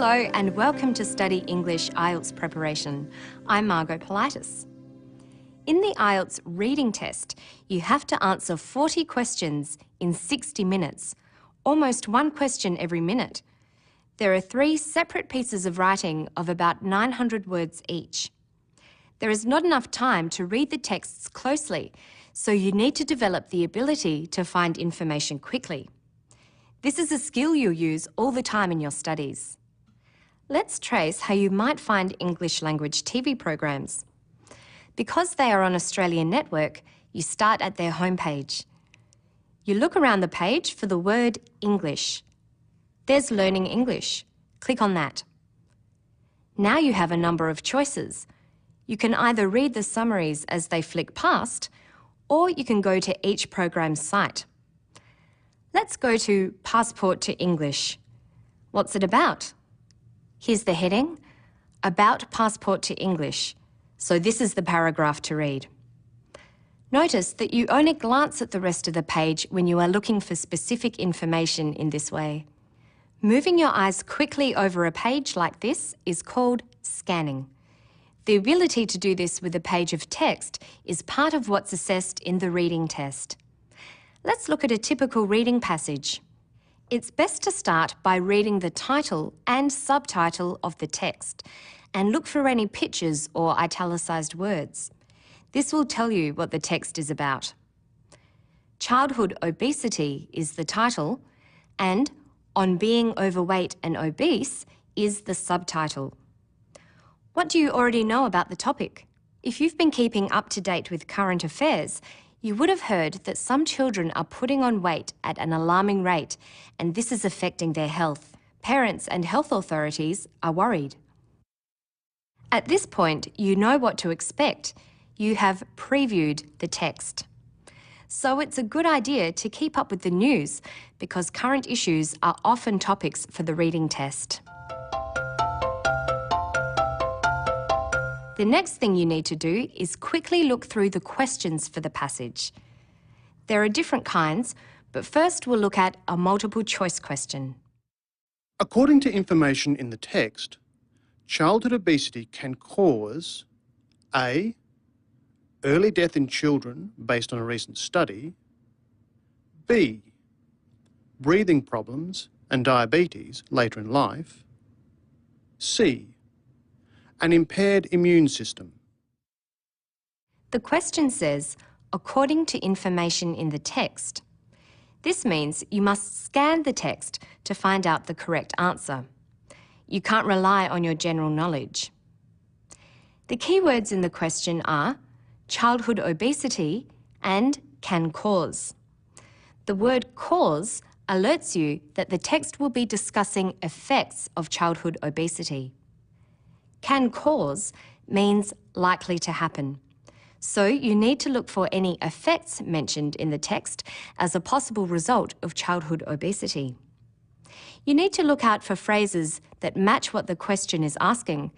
Hello and welcome to Study English IELTS Preparation. I'm Margot Politis. In the IELTS reading test, you have to answer 40 questions in 60 minutes, almost one question every minute. There are 3 separate pieces of writing of about 900 words each. There is not enough time to read the texts closely, so you need to develop the ability to find information quickly. This is a skill you'll use all the time in your studies. Let's trace how you might find English language TV programs. Because they are on Australian Network, you start at their homepage. You look around the page for the word English. There's Learning English. Click on that. Now you have a number of choices. You can either read the summaries as they flick past, or you can go to each program's site. Let's go to Passport to English. What's it about? Here's the heading, About Passport to English. So this is the paragraph to read. Notice that you only glance at the rest of the page when you are looking for specific information in this way. Moving your eyes quickly over a page like this is called scanning. The ability to do this with a page of text is part of what's assessed in the reading test. Let's look at a typical reading passage. It's best to start by reading the title and subtitle of the text and look for any pictures or italicised words. This will tell you what the text is about. Childhood obesity is the title, and On Being Overweight and Obese is the subtitle. What do you already know about the topic? If you've been keeping up to date with current affairs, you would have heard that some children are putting on weight at an alarming rate, and this is affecting their health. Parents and health authorities are worried. At this point, you know what to expect. You have previewed the text. So it's a good idea to keep up with the news because current issues are often topics for the reading test. The next thing you need to do is quickly look through the questions for the passage. There are different kinds, but first we'll look at a multiple choice question. According to information in the text, childhood obesity can cause A. Early death in children based on a recent study, B. Breathing problems and diabetes later in life, C. An impaired immune system. The question says, according to information in the text. This means you must scan the text to find out the correct answer. You can't rely on your general knowledge. The key words in the question are childhood obesity and can cause. The word cause alerts you that the text will be discussing effects of childhood obesity. Can cause means likely to happen. So you need to look for any effects mentioned in the text as a possible result of childhood obesity. You need to look out for phrases that match what the question is asking,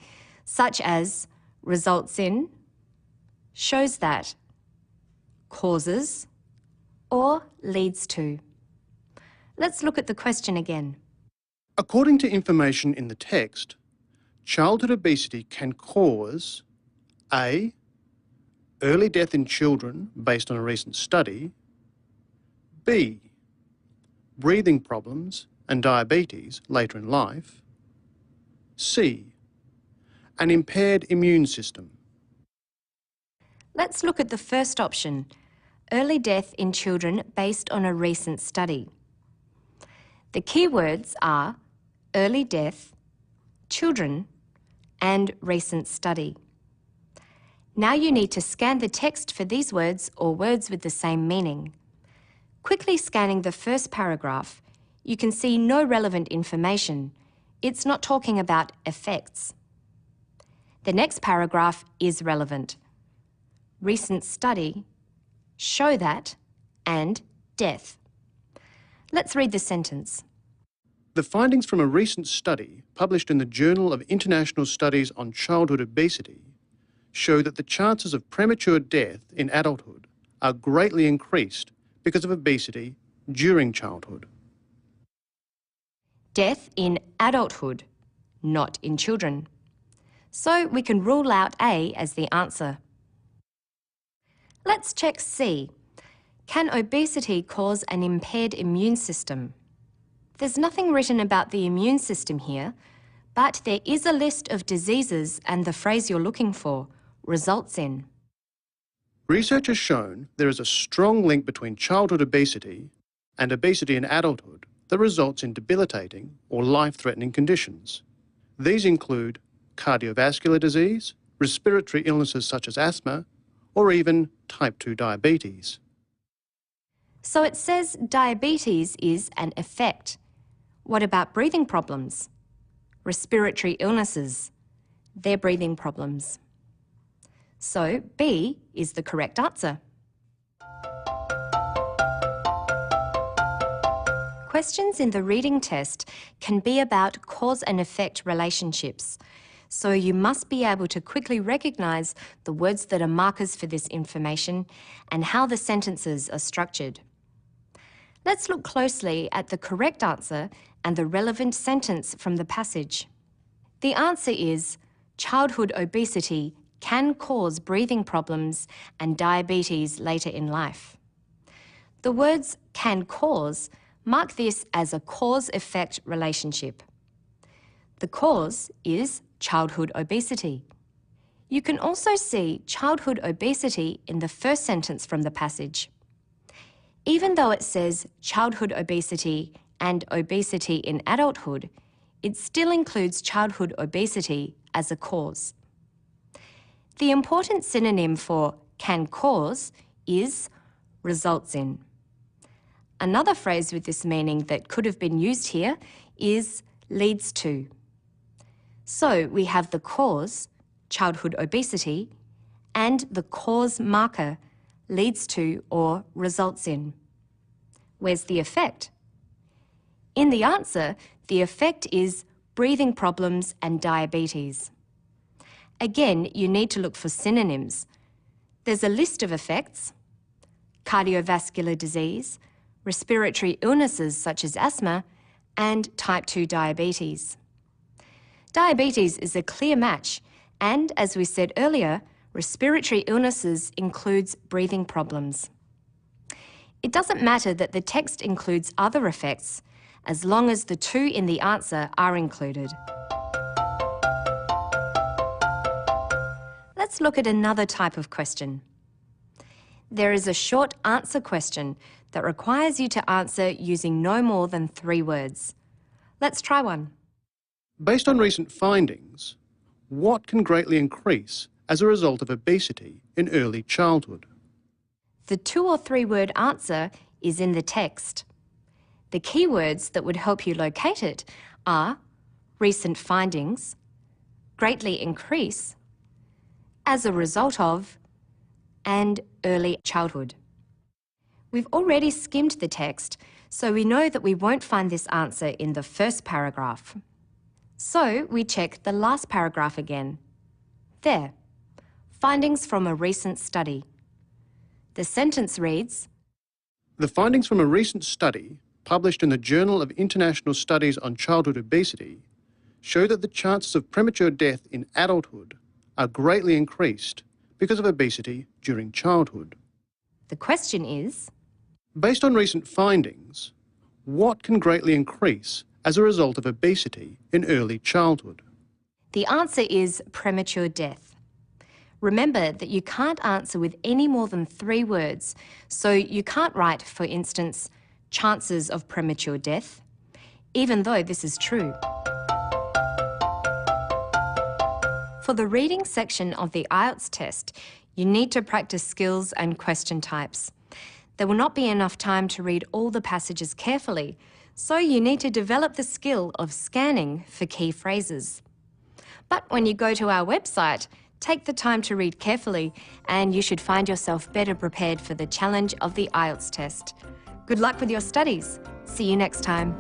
such as results in, shows that, causes, or leads to. Let's look at the question again. According to information in the text, childhood obesity can cause A. Early death in children based on a recent study, B. Breathing problems and diabetes later in life, C. An impaired immune system. Let's look at the first option, early death in children based on a recent study. The key words are early death, children, and recent study. Now you need to scan the text for these words or words with the same meaning. Quickly scanning the first paragraph, you can see no relevant information. It's not talking about effects. The next paragraph is relevant. Recent study, show that, and death. Let's read the sentence. The findings from a recent study published in the Journal of International Studies on Childhood Obesity show that the chances of premature death in adulthood are greatly increased because of obesity during childhood. Death in adulthood. not in children. So we can rule out A as the answer. Let's check C. Can obesity cause an impaired immune system? There's nothing written about the immune system here, but there is a list of diseases and the phrase you're looking for, results in. Research has shown there is a strong link between childhood obesity and obesity in adulthood that results in debilitating or life-threatening conditions. These include cardiovascular disease, respiratory illnesses such as asthma, or even type 2 diabetes. So it says diabetes is an effect. What about breathing problems? Respiratory illnesses, they're breathing problems. So B is the correct answer. Questions in the reading test can be about cause and effect relationships, so you must be able to quickly recognise the words that are markers for this information and how the sentences are structured. Let's look closely at the correct answer and the relevant sentence from the passage. The answer is, childhood obesity can cause breathing problems and diabetes later in life. The words can cause mark this as a cause-effect relationship. The cause is childhood obesity. You can also see childhood obesity in the first sentence from the passage. Even though it says childhood obesity and obesity in adulthood, it still includes childhood obesity as a cause. The important synonym for can cause is results in. Another phrase with this meaning that could have been used here is leads to. So we have the cause, childhood obesity, and the cause marker, leads to or results in. Where's the effect? In the answer, the effect is breathing problems and diabetes. Again, you need to look for synonyms. There's a list of effects: cardiovascular disease, respiratory illnesses such as asthma, and type 2 diabetes. Diabetes is a clear match, and as we said earlier, respiratory illnesses includes breathing problems. It doesn't matter that the text includes other effects, as long as the two in the answer are included. Let's look at another type of question. There is a short answer question that requires you to answer using no more than 3 words. Let's try one. Based on recent findings, what can greatly increase as a result of obesity in early childhood? The 2 or 3 word answer is in the text. The keywords that would help you locate it are recent findings, greatly increase, as a result of, and early childhood. We've already skimmed the text, so we know that we won't find this answer in the first paragraph. So we check the last paragraph again. There, findings from a recent study. The sentence reads, The findings from a recent study published in the Journal of International Studies on Childhood Obesity show that the chances of premature death in adulthood are greatly increased because of obesity during childhood. The question is, based on recent findings, what can greatly increase as a result of obesity in early childhood? The answer is premature death. Remember that you can't answer with any more than 3 words, so you can't write, for instance, chances of premature death, even though this is true. For the reading section of the Ielts test, you need to practice skills and question types. There will not be enough time to read all the passages carefully, so you need to develop the skill of scanning for key phrases. But when you go to our website, take the time to read carefully and you should find yourself better prepared for the challenge of the Ielts test. Good luck with your studies. See you next time.